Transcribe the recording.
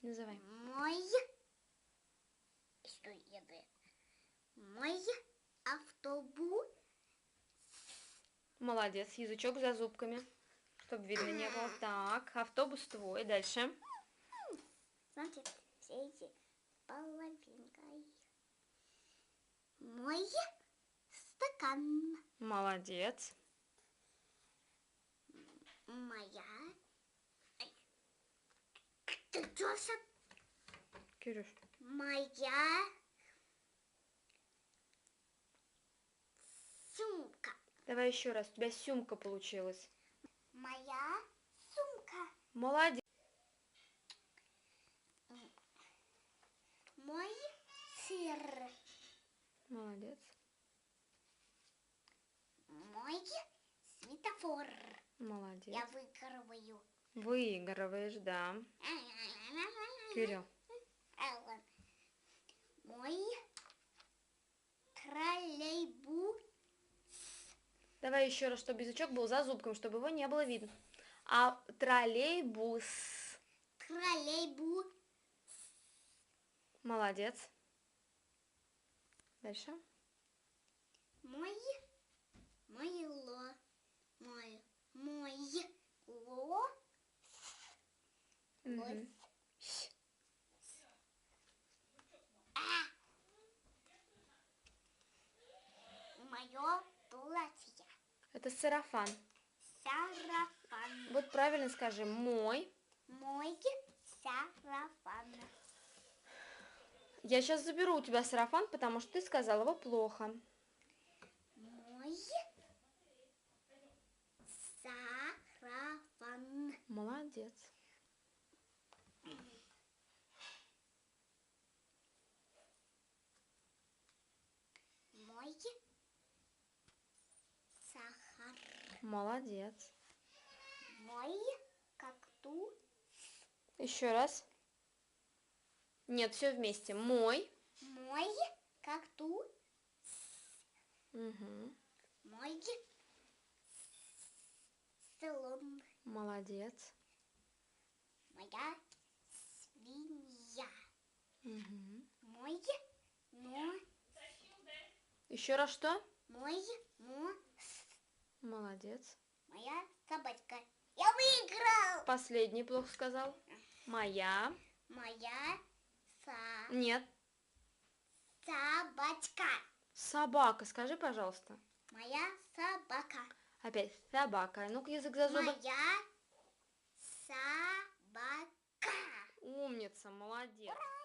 Называй. Мой. Что это? Мой автобус. Молодец. Язычок за зубками, чтобы видно не было. Так, автобус твой. Дальше. Значит, все эти половинкой. Мой стакан. Молодец. Моя. Ты что? Кирюш. Моя сумка. Давай еще раз. У тебя сумка получилась. Моя сумка. Молодец. Мой сыр. Молодец. Мой светофор. Молодец. Я выигрываю. Выигрываешь, да. Кирилл. Мой троллейбус. Давай еще раз, чтобы язычок был за зубком, чтобы его не было видно. А троллейбус. Троллейбус. Молодец. Дальше. Мой ло. Угу. Мое платье. Это сарафан. Сарафан. Вот правильно скажи. Мой. Мой сарафан. Я сейчас заберу у тебя сарафан, потому что ты сказал его плохо. Мой сарафан. Молодец. Мой сахар. Молодец. Мой кактус. Еще раз. Нет, все вместе. Мой. Мой кактус. Угу. Мой слон. Молодец. Моя свинья. Угу. Мой Еще раз что? Мой Молодец. моя собачка. Я выиграл. Последний плохо сказал. Моя. Моя Нет. собачка. Собака. Скажи, пожалуйста. Моя собака. Опять собака. Ну-ка, язык за зубы. Моя собака. Умница, молодец. Ура!